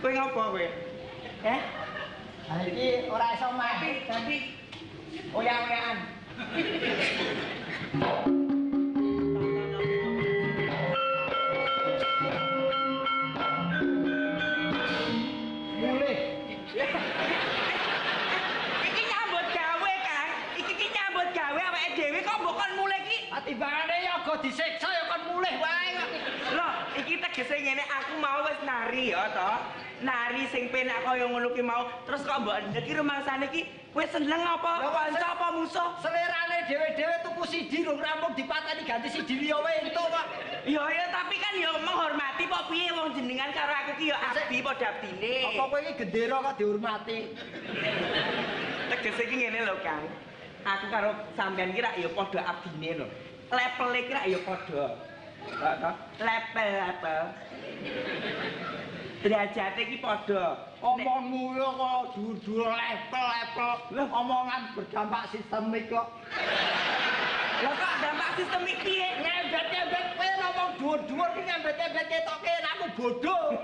Kowe ngopo kowe? Heh? Iki ora iso mah. Tapi oyak-oyakan. Mulih. Iki nyambut gawe, Kang. Iki nyambut gawe awake dhewe kok mbok kon mulih iki. Timbangane ya aja disiksa ya kon mulih wae kok. Loh, iki tegese ngene aku mau wis nari ya to. Nari sing penak kaya ngono ki mau. Terus kok mbok ndek iki rumangsane iki kowe seneng apa? Kanca apa musuh? Selerane dhewe-dhewe tuku siji rung rampung dipateni ganti siji liya wae entuk kok. Ya tapi kan ya menghormati apa piye wong jenengan karo aku ki ya abdi padha abdine. Apa kowe iki gendera kok dihormati? Tegese iki ngene lho, Kang. Aku karo sampean ki rak ya padha abdine lho. Level iki rak ya padha. Level. Derajate iki padha. Omongmu yo kok dhuwur-dhuwur level. Omongan berdampak sistemik kok. Lah kok dampak sistemik piye? Nyembet-nyembet kowe ngomong dhuwur-dhuwur ki nyembet-nyembet ketoke aku bodoh.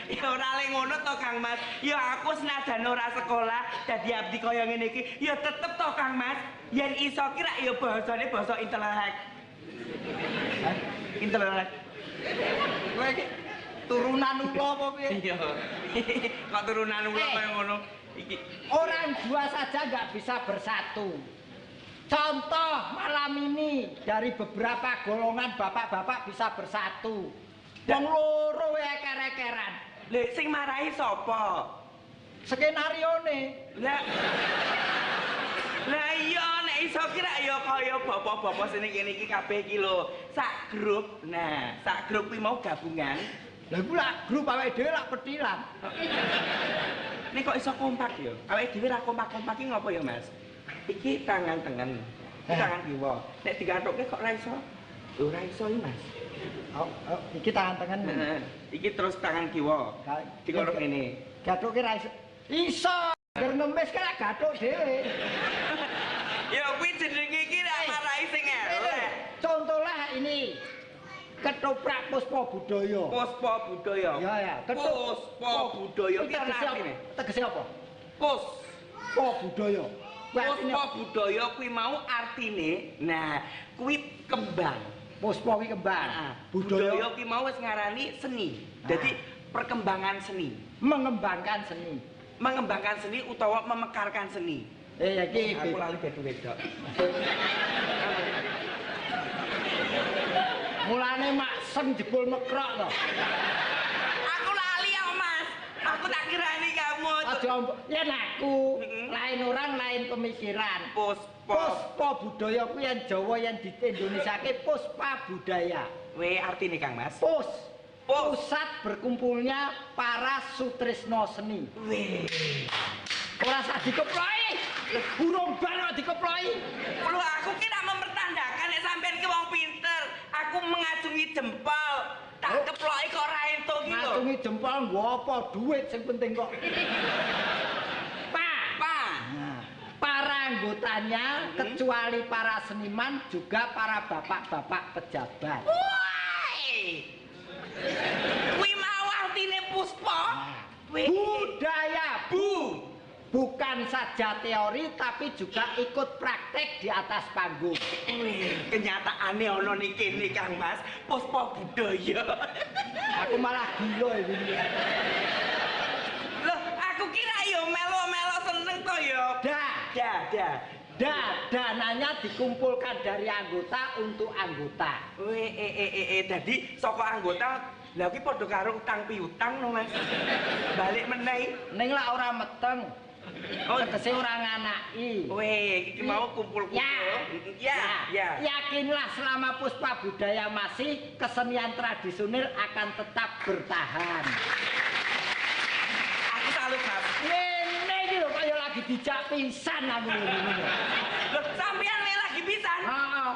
Ya ora le ngono to Kang Mas. Ya aku senajan ora sekolah dadi abdi kaya ngene iki, ya tetep to Kang Mas. Yen iso ki rak ya bahasane basa intelek. Intelek. Kowe iki turunan ula apa piye? Iya. Kok turunan ula kaya ngono. Iki orang dua saja nggak bisa bersatu. Contoh malam ini dari beberapa golongan bapak-bapak bisa bersatu. Wong loro wae eker-ekeran. lho sing marahi sapa? Skenarione. Lah iya nek iso ki rak ya kaya bapak-bapak sini kene iki kabeh iki lho. Sak grup. Nah, sak grup kuwi mau gabungan. Lah iku lak grup awake dhewe lak petilan. Nek kok iso kompak ya? Awake dhewe ra kompak-kompak iki ngopo ya, Mas? Iki tangan tengen. Iki tangan kiwa. Nek digathukke kok ora iso? Lho ora iso iki, Mas. Oh, iki tangan tengen. Heeh. Iki terus tangan kiwa. Dikolok ngene. Gathuke ra iso. Iso. Ger ngemis kan gathuk dhewe. Ya kuwi jenenge iki ra marahi sing elek. Contohlah ini. Ketoprak Puspa Budaya. Puspa Budaya. Ya. Puspa Budaya ki ana artine. Tegese apa? Puspa Budaya. Puspa Budaya kuwi mau artine, nah kuwi kembang. Puspa kuwi kembang. Budaya kuwi mau wis ngarani seni. Jadi perkembangan seni. Mengembangkan seni. Mengembangkan seni utawa memekarkan seni. Ya iki aku lali dadi wedok. Mulane maksem jebul mekrok to. Aku lali ya, Mas. Aku tak kirani kamu. Aja yen aku lain orang lain pemikiran. Puspa Budaya kuwi yen Jawa yen di Indonesiake Puspa Budaya. We artine Kang Mas? Pusat berkumpulnya para sutresna seni. Weh. Ora sak dikeploki. Burung ban kok dikeploki. Lho aku ki nak mempertandakan nek sampean ki wong pinter. Aku mengacungi jempol. Tak keploki kok ora entuk ki lho. Ngacungi jempol nggo apa? Duit sing penting kok. Para anggotanya kecuali para seniman juga para bapak-bapak pejabat. Woi. Kuwi mau artine Puspa. Budaya, bukan saja teori tapi juga ikut praktek di atas panggung. Kenyataane ana ning kene Kang Mas, Puspa Budaya. Aku malah gila iki. Loh, aku kira yo melo-melo seneng to yo. Dananya dikumpulkan dari anggota untuk anggota. Dadi saka anggota lha kuwi padha karo utang piutang no Mas. Balik meneh. Ning lak ora meteng. Oh, tegese ora nganaki. Iki mau kumpul-kumpul. Ya. Yakinlah selama Puspa Budaya masih, kesenian tradisional akan tetap bertahan. Aku salut, Mas. Ngene iki lho kaya lagi dijak pisan aku ngene. Lho, sampean lagi pisan? Heeh.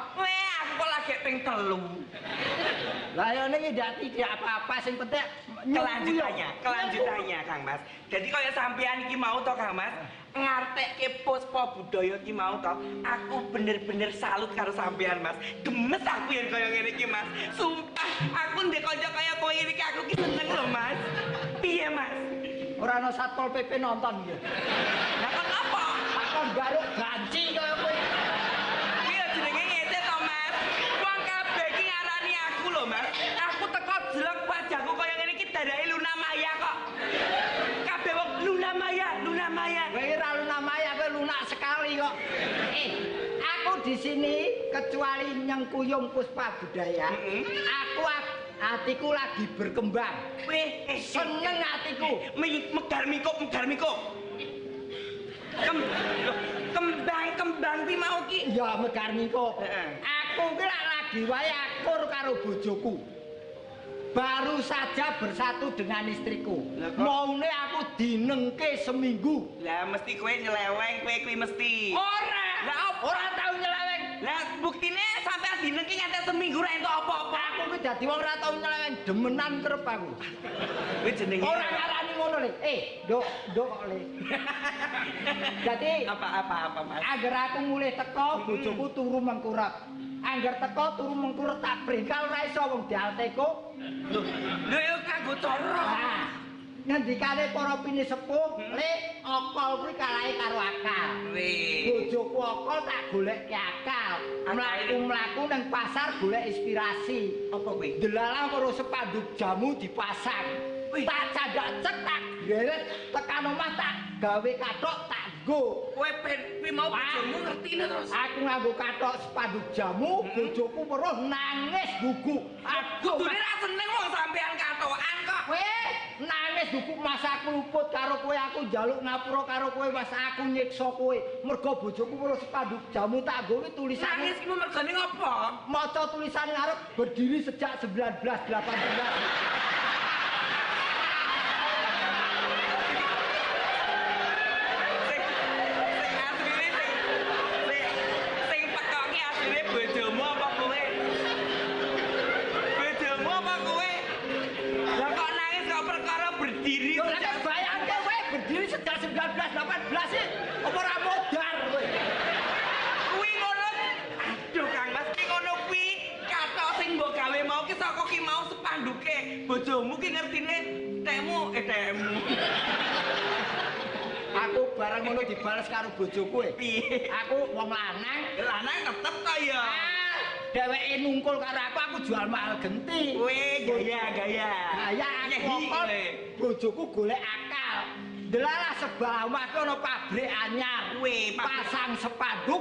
Aku kok lagi ping 3. Lah ya ning tidak apa-apa sing penting kelanjutannya Kang Mas. Jadi kaya sampean iki mau to Kang Mas, ngartekke Puspa Budaya ki mau to, aku bener-bener salut karo sampean Mas. Gemes aku yen kaya ngene iki Mas. Sumpah, aku ndek kanca kaya kowe iki aku ki seneng lho Mas. Piye Mas? Ora ana Satpol PP nonton iki. Lah kok apa? Takon garuk ganci kaya kowe. Kuwi jenenge ngene to Mas. Wong kabeh iki ngarani aku lho Mas. Aku teko jelek wajahku kaya ngene iki darake Luna Maya kok. Kabeh wong Luna Maya. Kowe ora lunak maya, kowe lunak sekali kok. Aku di sini kecuali nyengkuyung Puspa Budaya. Aku hatiku lagi berkembang. Weh, Seneng hatiku. megar mikuk. Kembang ki mau ki. Ya megar mingko. Heeh. Aku ki lagi wae akur karo bojoku. Baru saja bersatu dengan istriku. Lah kok? Maune aku dinengke seminggu. Lah mesti kowe nyeleweng, kowe kuwi mesti. Ora. Lah apa? Ora tau nyeleweng. Lah buktine sampean dinengki nganti seminggu ra entuk apa-apa. Aku ki dadi wong ora tau nyeleweng, demenan kerep aku. Kuwi jenenge Ora ngarani ngono le. Nduk kok le. Dadi apa Mas? agar aku mulih teko, bojoku turu mengkurep. Angger teko turu mengkurep tak bringkal ora iso wong dialteko. Lho yo kanggo cara. Nah, ngendikane para pinisepuh, le okol kuwi kalahe karo akal. Weh. Bojoku okol tak goleke akal. Mlaku-mlaku nang pasar golek inspirasi. Apa kuwi? Delalah karo sepanduk jamu dipasang. Wih. Tak cadak cek tak geret tekan omah tak gawe kathok tak nggo. Kowe kuwi mau bojomu ngertine terus. Aku nganggo kathok sepanduk jamu, bojoku weruh nangis gugu. Aduh, Kudune ra seneng wong sampean katokan kok. kowe nangis gugu mas aku luput karo kowe, aku njaluk ngapura karo kowe, mas aku nyiksa kowe. Mergo bojoku weruh sepanduk jamu tak nggo kuwi tulisane Nangis ki mergane ngopo? maca tulisan ngarep berdiri sejak 1918. Sing pekok ki asline bojomu apa kowe? Bojomu apa kowe? Lah kok nangis kok perkara berdiri Yo lek bayangke kowe berdiri sejak 1918 sih apa ora modar kowe. kuwi ngono. Aduh Kang Mas ki ngono kuwi katok sing mbok gawe mau ki saka ki mau sepanduke. Bojomu ki ngertine tekmu. Aku bareng ngono dibales karo bojoku e. Piye? Aku wong lanang. Lanang tetep to ya. Dheweke nungkul karo aku jual mahal genti. Kowe gaya. Gaya aku Nyehi kok kowe. bojoku golek akal. Delalah sebelah omahku ana pabrik anyar. Weh, pabrik. Pasang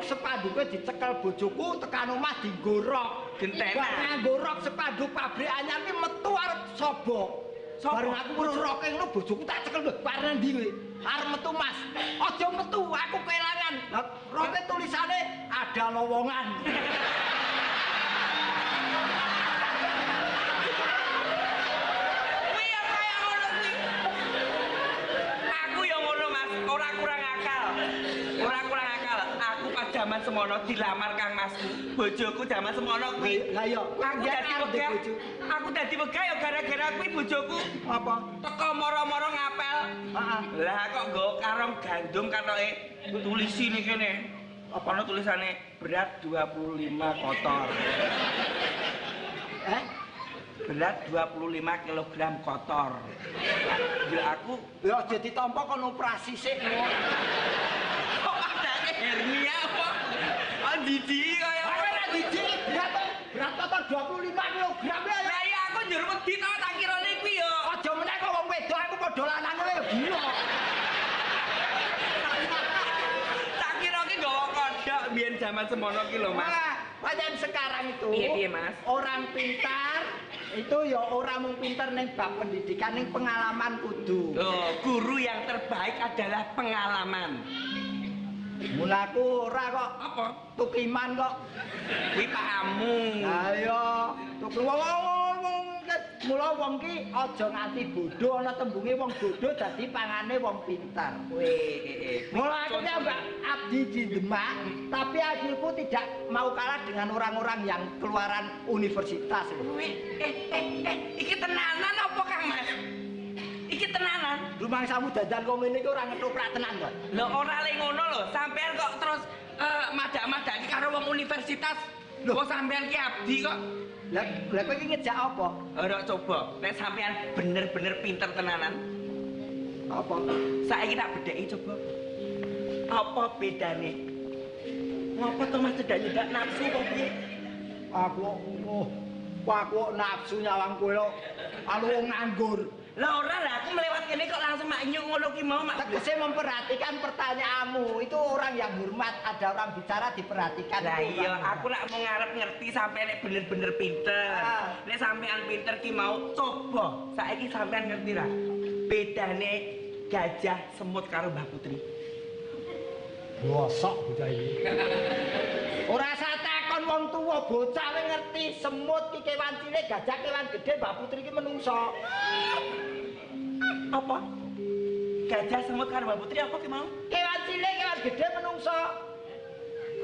sepaduke dicekel bojoku tekan omah digorok. Gentenan. Bareng gorok sepanduk pabrik anyar ki metu arep sobok. Sopo? Bareng aku weruh roke ngono bojoku tak cekel lho bareng ndi kowe? Arep metu Mas. Aja metu, aku kelangan. Lah roke tulisane ada lowongan. Kuwi ya kaya ngono kuwi. Aku ya ngono Mas, ora kurang akal. Aku pas jaman semono dilamar Kang Masku. Bojoku jaman semono kuwi. Lah iya, Aku dadi wegah. bojo. Aku dadi wegah ya gara-gara kuwi bojoku Apa? teko moro-moro ngapel. Heeh. Lah kok nggo karung gandum katoke tulisi nih kene. Apa no tulisannya berat 25 kotor. Berat 25 kilogram kotor. Ya aku Ya aja ditampa kon operasi sik ngono. kok ada hernia apa? Oh didi kaya Ora dijik berat kotor 25 kg ya. Lah iya aku njur wedi to tak kirane kuwi ya. Aja meneh kok wong wedok aku padha lanange ya gila. Tak kira ki nggawa kodhok biyen jaman semono ki lho Mas. Wah, pancen sekarang itu Piye, Mas? orang pintar itu ya orang mung pinter ning bab pendidikan ning pengalaman kudu. Oh, guru yang terbaik adalah pengalaman. Mulaku ora kok Apa? tukiman kok. Kuwi pakmu. Ayo, tuku mula wong ki aja nganti bodho ana tembunge wong bodho dadi pangane wong pintar. Mula aku ki ambak abdi di Demak, tapi akhirku tidak mau kalah dengan orang-orang yang keluaran universitas. Iki tenanan apa Kang Mas? Iki tenanan. Rumangsamu dadan kok ngene iki ora ngetoprak tenan kok. Lho ora lek ngono lho, sampean kok terus madak-madaki karo wong universitas. Lho. Kok sampean ki abdi kok. Lah kowe iki ngejak apa? Ora coba, nek sampean bener-bener pinter tenanan. Apa? Saiki tak bedheki coba. Apa bedane? Ngapa to Mas cedak-cedak nafsu kok piye? Aku aku nafsu nyawang kowe lho. Anu wong nganggur. Lah ora lah, aku melewat kene kok langsung maknyuk ngono ki mau Mas. Tegese memperhatikan pertanyaanmu. Itu orang yang hormat, ada orang bicara diperhatikan. Lah Itu iya, orang. aku lak mau ngarep ngerti sampean nek bener-bener pinter. Nek sampean pinter ki mau coba. Saiki sampean ngerti ra? Bedane gajah semut karo Mbah Putri. Bosok bocah iki. Ora usah takon wong tuwa, bocah wis ngerti semut ki kewan cilik, gajah kewan gedhe, Mbak Putri ki menungso. Apa? Gajah semut karo Mbah Putri apa ki mau? Kewan cilik, kewan gedhe menungso.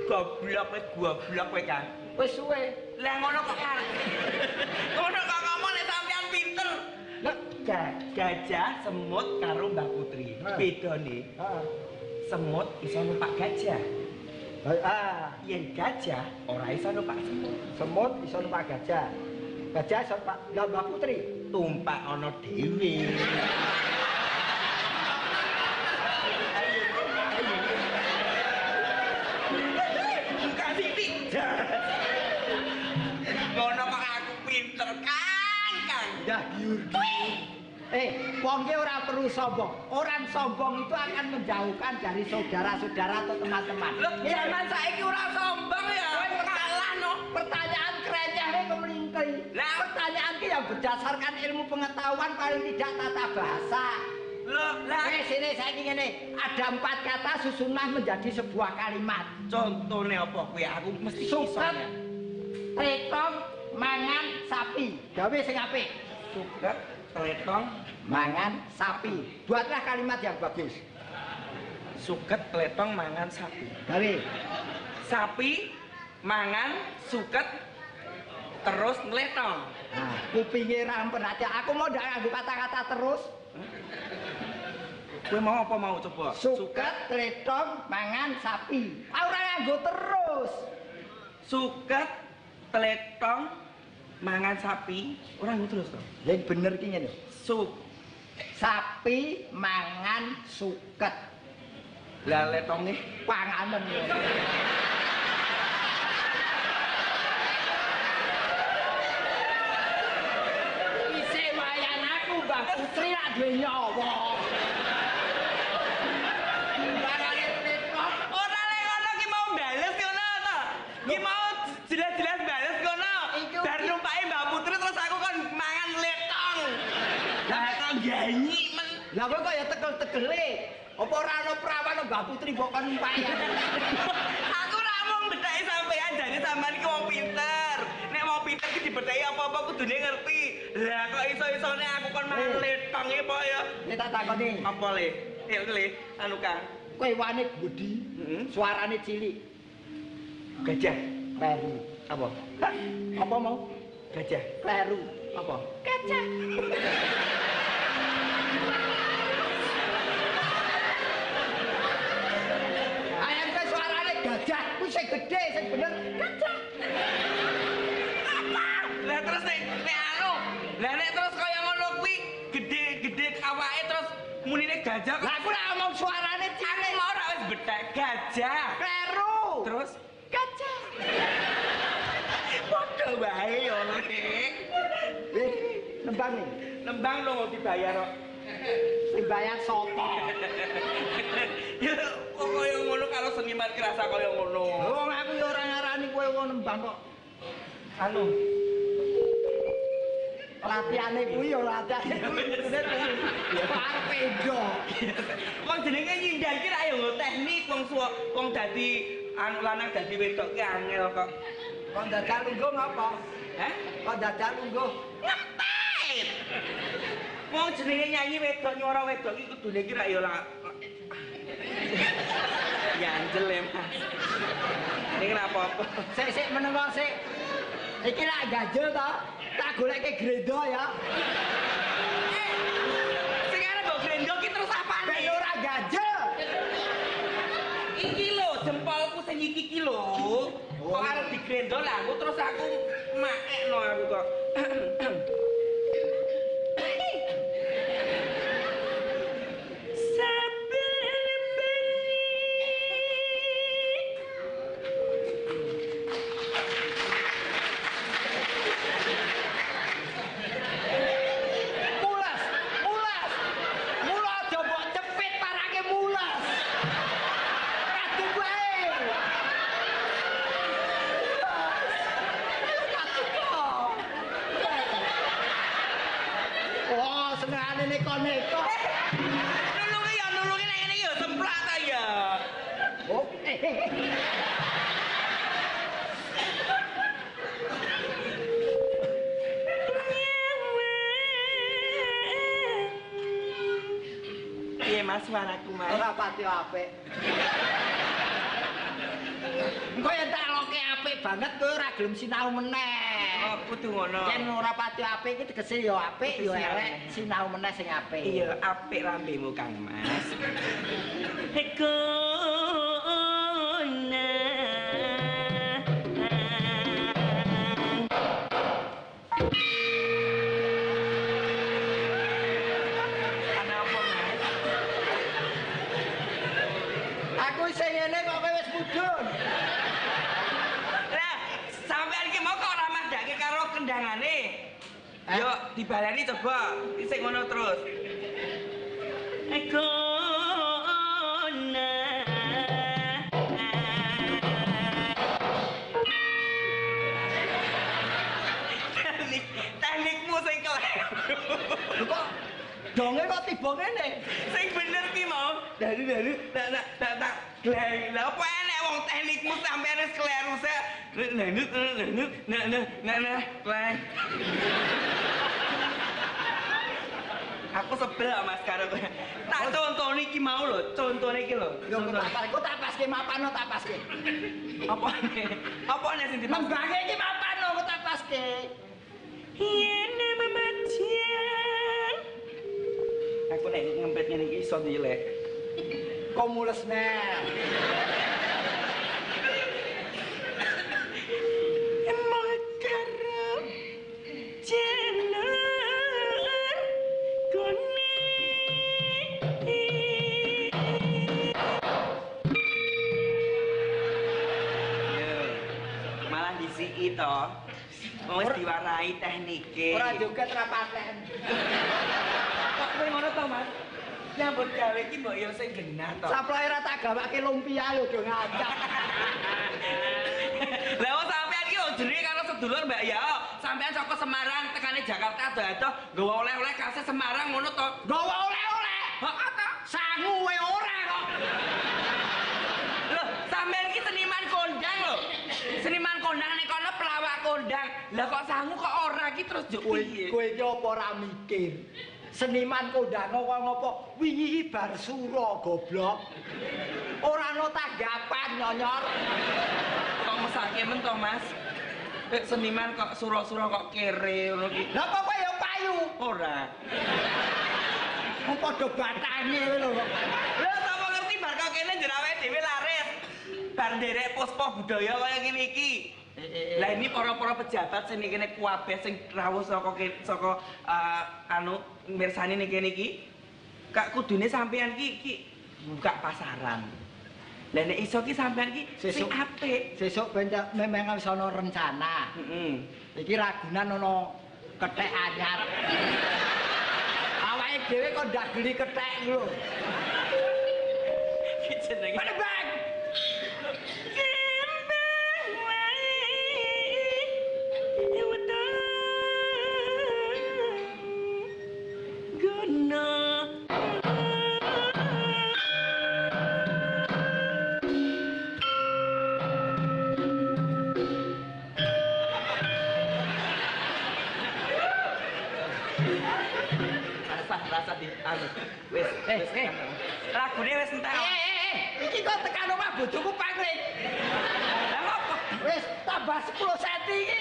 Goblok kowe kan. Wis suwe. Lah ngono kok kan. Ngono kok ngomong nek sampean pinter. Lah, Gajah semut karo Mbah Putri. Bedane heeh. semut iso numpak gajah. Yen gajah ora iso numpak semut. Semut iso numpak gajah. Gajah iso numpak Mbak Putri. Tumpak ana dhewe. Buka titik. Ngono kok aku pinter kan, Kang. Dah giur. Wong ki ora perlu sombong. Orang sombong itu akan menjauhkan dari saudara-saudara atau teman-teman. Loh, zaman saiki ora sombong ya. Kalah no. Pertanyaan kerennya kemelingkai. Lah. Pertanyaan ki yang berdasarkan ilmu pengetahuan paling tidak tata bahasa. Loh, lah Sini saiki ngene, ada 4 kata susunan menjadi sebuah kalimat. contohnya apa kuwi aku mesti iso. Suket, tretong, mangan, sapi. Gawe sing apik. Suket, tletong, Mangan, sapi. Buatlah kalimat yang bagus. suket, tletong, mangan sapi. Gawe. Sapi mangan suket terus nletong. Nah, kupinge ra perhatian. Aku mau ndak nganggo kata-kata terus. Kowe mau apa mau coba? Suket, tretong, mangan, sapi. Ora nganggo terus. Suket, tletong, mangan sapi. Ora ngono terus to. Yang bener ki ngene. Sapi Sapi mangan suket. lah letonge Panganen. Isih wayan aku Mbak Putri lak duwe nyawa. Timbangannya tretong. ora lek ngono ki mau bales ngono to. Ki mau jelas-jelas bales ngono. Iku- Bar numpake Mbak Putri terus aku kon mangan letong. Lah kok ganyi men. Lah kowe kok ya tekel-tekele. Apa ora ana perawan Mbak Putri mbok kon numpaki. Aku ra mung bedheki sampean jane sampean ki wong pinter. Nek wong pinter ki dibedheki apa-apa kudune ngerti. Lah kok iso-isone aku kon mangan letonge apa ya? Nek tak takoni, Apa le? Le, anu Kang. kowe wane budi, Heeh. suarane cilik. Gajah. Kleru. Apa? Hah? Apa mau? Gajah. Kleru. Apa? Gajah. Ayam kowe suarane gajah, kuwi sing gedhe sing bener gajah. Lah terus nek anu, lah nek terus kaya ngono kuwi gede-gede awake terus munine gajah kok. Lah aku ora ngomong suarane Aku cilik. mau ora wis bedhek gajah. Kleru. Terus gajah. padha wae ya Nek. Nembang nih. Nembang lho dibayar kok. Sing bayar sapa? Ya kok kaya ngono kalau seniman kerasa kaya ngono. Wong aku ya ora ngarani kowe wong nembang kok. Anu, Latihane kuwi ya latihane kuwi. Arepe ndo. wong jenenge nyindan ki ra ya nggo teknik wong dadi anu lanang dadi wedok ki angel kok. Kok dadak lungguh ngapa? Hah? Kok dadak lungguh? Ngempet. Wong jenenge nyanyi wedok nyuara wedok iki kudune ki ra ya lah. Ya anjel ya, Mas. Ini kenapa apa? Sik menengo sik. Iki lak ganjel to. Tak golekke grenda ya. Sing arep ganjel. Iki lho, jempolku sing iki lho. Kok arep digrendol aku terus aku maekno aku kok. Nulungi nek ngene iki ya semplak ta ya. Oh, Piye Mas suaraku Mas? ora pati apik. Engko yen tak loke apik banget kowe ora gelem sinau meneh. Oh, kudu ngono. Yen ora pati apik iki tegese ya apik ya elek, sinau meneh sing apik. Iya, apik lambemu Kang Mas. Hekona. Ana apa Mas? Aku sing ngene kok kowe wis mudhun. Lah, sampean iki mau kok ora madake karo kendangane? Yo dibaleni coba, sing ngono terus. Ekona. Teknikmu sing keleru. Lho kok donge kok tiba ngene? Sing bener ki mau. Dari tak gleng. Lah apa enek wong teknikmu sampean wis keleru se. Gleng. Aku sebel Mas karo kowe. Tak contone iki mau lho, contone iki lho. Yo kok tak paske mapano tak paske. Apa nek sing dipas? Nembange iki mapano kok tak paske. Yen membacian. Aku nek ngempet ngene iki iso dilek. Kok mules neh. Emang karo jalan kone. Malah disiki to. Wis diwarai teknike. Ora joget ra paten. Kok kowe ngono to, Mas? Nyambut gawe iki mbok yo sing genah to. Saplae ra tak gawake lumpia yo do ngacak. Lah wong sampean iki jenenge karo sedulur Mbak ya. Sampean saka Semarang tekane Jakarta ado-ado nggawa oleh-oleh khas Semarang ngono to. Gawa oleh-oleh. Heeh to. Sangu kowe ora kok. Loh, sampean iki seniman kondang lho. Seniman kondang nek kono pelawak kondang. Lah kok sangu kok ora iki terus juk piye? Kowe iki apa ora mikir? Seniman kondang kok ngopo? Wingi bar sura goblok. Ora ana tanggapan nyonyor. Kok mesake men to, Mas? Seniman kok sura-sura kok kere ngono iki. Lah kok kowe yo payu? Ora. Wong padha batange lho. Lha sapa ngerti bar kok kene jerawe dhewe laris. Bar nderek puspa budaya kaya ngene iki. Lah ini para-para pejabat sing kene kuwabeh sing rawuh saka anu mirsani ning kene iki. Kak kudune sampean iki buka pasaran. Lah nek iso ki sampean ki sing apik. Sesuk ben memang wis ana rencana. Heeh. Iki ragunan ana kethek anyar. Awake dhewe kok ndak geli kethek lho. Ki jenenge. Mana bang? Rasa di anu. Wis, lagune wis entek. Iki kok tekan omah bojoku pangling. Lah opo? Wis tambah 10 cm iki.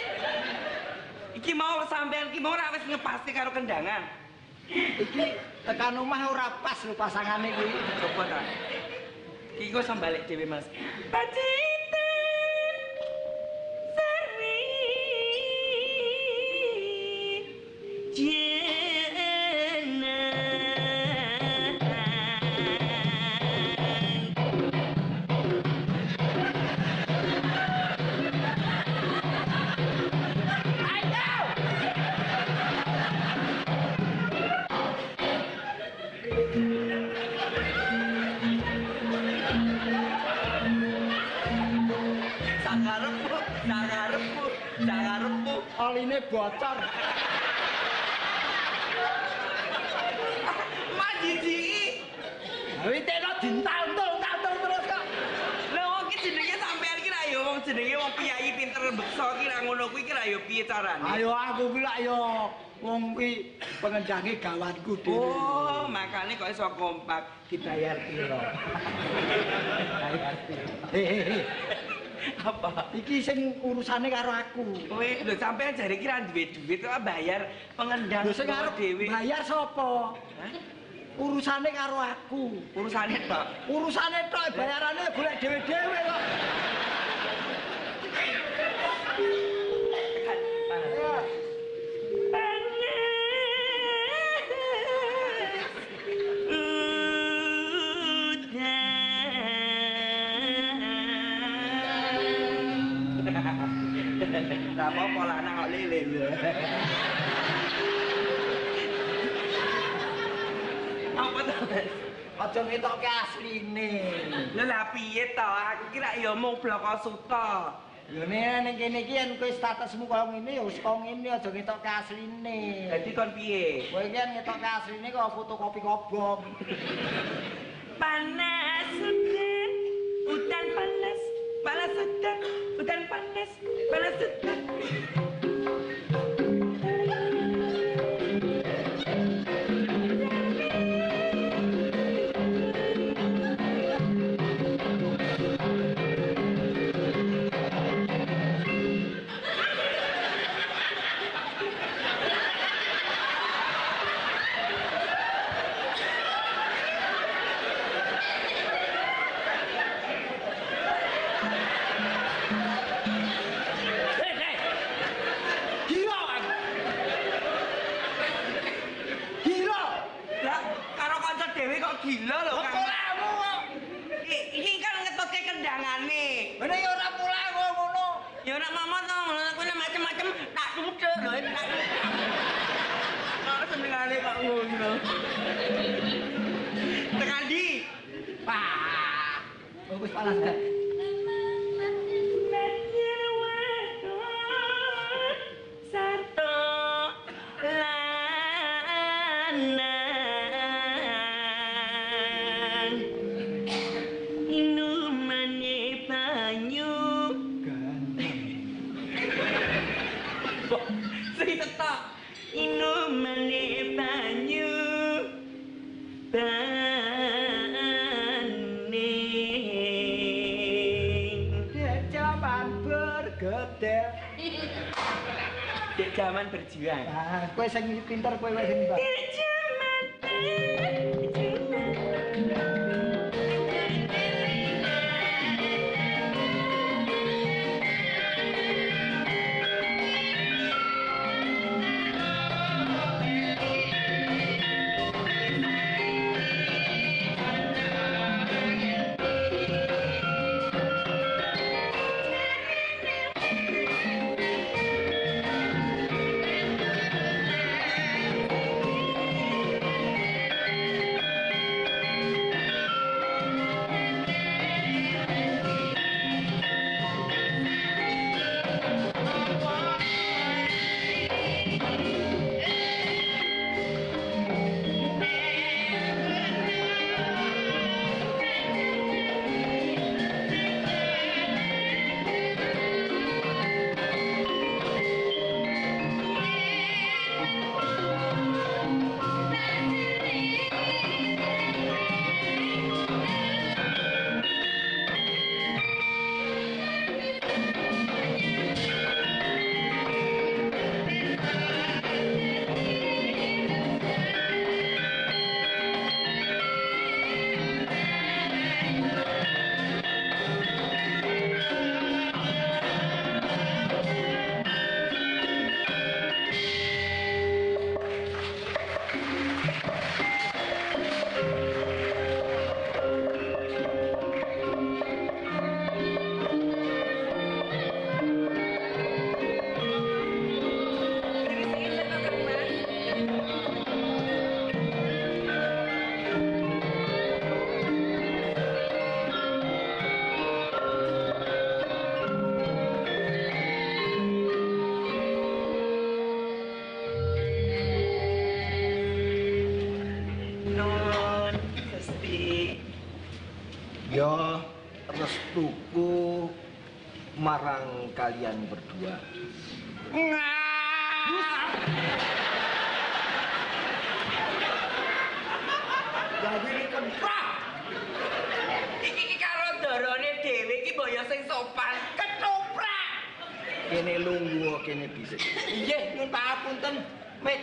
Iki mau sampean iki mau ora wis ngepasti karo kendangan. Iki tekan omah ora pas lho pasangane kuwi. Coba ta. Iki kok sambalik dhewe Mas. Pacitan sarwi Sakarepmu. Oline bocor. Mas jijiki. Kuwi tekno dintal-tul terus kok. Lha wong iki jenenge sampean iki ra ya wong jenenge wong piyayi pinter beksa iki ra ngono kuwi iki ra ya piye carane? Ayo aku ki lak yo wong kuwi pengendange gawanku dhewe. Oh, makane kok iso kompak dibayar piro? Bayar piro? Hehehe. Apa? Iki sing urusane karo aku. Kowe lho sampean jare iki ra duwe duit kok bayar pengendang Lho sing arep dhewe. bayar sapa? Urusane karo aku. Urusane tok. Urusane tok bayarane golek dhewe-dhewe kok. Ya. Gak apa-apa lah anak kok lele lho. Apa to, Mas? Aja ngetokke asline. Lha lha piye to? Aku kira ya mung bloko suta. Lho ning kene iki yen kowe statusmu kaya ngene ya wis kaya ngene aja ngetokke asline. Dadi kon piye? Kowe iki yen ngetokke asline kaya fotokopi kobong. Panas udan, udan panas, panas udan, udan panas, panas udan. Gila kan? Gila. Lah, karo kanca dhewe kok gila lho, Kang. Polamu kok. Iki kan ngetutke kendangane. Ngene ya ora pola kok ngono. Ya ora mamot to, ngono macem-macem tak tutuk lho, tak tutuk. Kok senengane kok ngono. Tekan di. Wah. Oh, wis panas dah. Sarto lanang inumane banyu sing tetok inumane banyu baning Zaman bergedel. dek zaman berjuang. Nah, kowe sing pinter kowe wis sing pinter. Dek zaman berjuang. Ya restuku marang kalian berdua. Jadi ini kemprak. Iki karo dorone dhewe iki mbok ya sing sopan. Ketoprak. Kene lungguh kene bisik. Nggih, nyuwun pangapunten, Mit.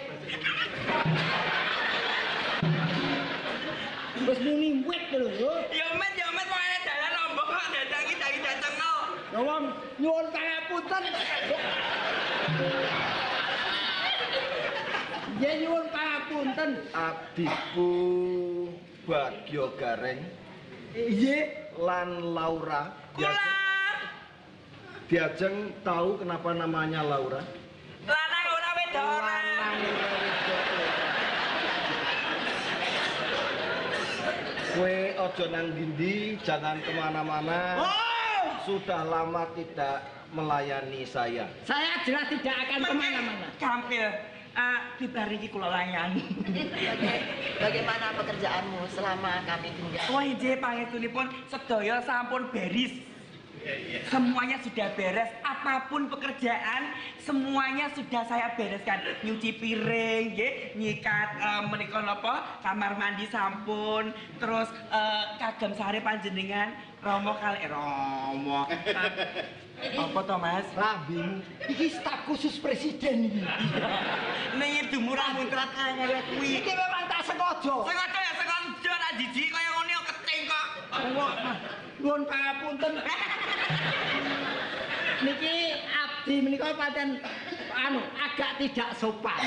Wis muni wit lho. Ya met wae dalan lombok kok dadangi datengno. Ya wong nyuwun pangapunten. Ya nyuwun pangapunten. Adikku Bagyo Gareng Iya, lan Laura Kula diajeng tahu kenapa namanya Laura? lanang ora wedok ora. Kue ojo nang dindi, jangan kemana-mana. Oh, Sudah lama tidak melayani saya. saya jelas tidak akan kemana-mana. Gampil. Bibar iki kula layani. Bagaimana pekerjaanmu selama kami tinggal? Wah, nggih pangestunipun sedaya sampun beres. Semuanya sudah beres, apapun pekerjaan semuanya sudah saya bereskan. Nyuci piring, nggih, nyikat menika napa kamar mandi sampun, terus kagem sare panjenengan Romo kali Romo. Apa to, Mas? Rambimu, iki staf khusus presiden iki. Ning dumurah muntrat ngene kuwi. Iki memang tak sengaja. Sengaja ya sengaja nak jijik kaya ngono ya keting kok. Nuwun pangapunten. Niki abdi menika pancen agak tidak sopan.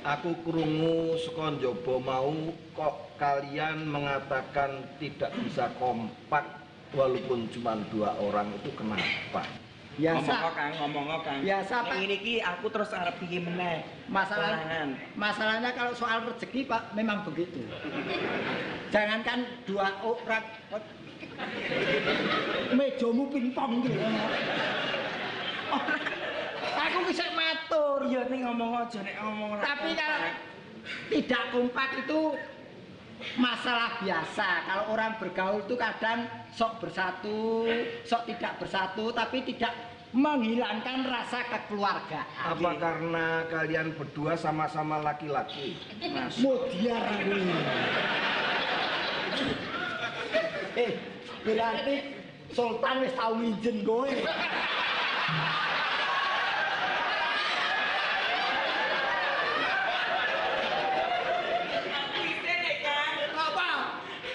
Aku krungu saka njaba mau kok kalian mengatakan tidak bisa kompak walaupun cuma 2 orang, itu kenapa? Biasa. Ngomong Kang. Biasa, Pak. Ini iki aku terus arep piye meneh. Masalahnya kalau soal rezeki Pak memang begitu. Jangankan 2 orang, mejamu pingpong gitu. Aku bisa matur. Iya ning ngomong aja nek ngomong. Tapi kalau tidak kompak itu masalah biasa. Kalau orang bergaul itu kadang sok bersatu, sok tidak bersatu, tapi tidak menghilangkan rasa kekeluargaan. Apa karena kalian berdua sama-sama laki-laki? Mudiar ini. Berarti Sultan wis tau minjen kowe.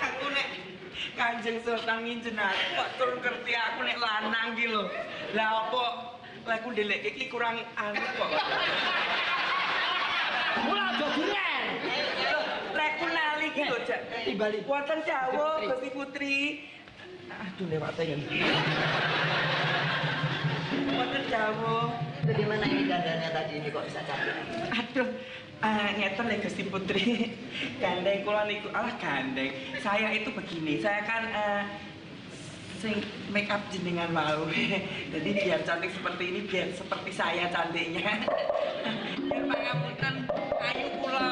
Aku nek Kanjeng Sultan nginjen aku kok turun ngerti aku nek lanang iki lho. Lah apa lah aku ndelek iki kurang anu kok. Ora aja diler. Lek ku nali iki lho, Jak. Timbali. Wonten dawuh Gusti Putri. Aduh lewat ya. Wonten dawuh. Bagaimana ini dandannya tadi ini kok bisa cantik? Aduh, ngeten ya Gusti Putri. Gandeng kula niku, alah gandeng. Saya itu begini, saya kan sing make up jenengan mau. Jadi biar cantik seperti ini, biar seperti saya cantiknya. Biar pangapunten ayu kula.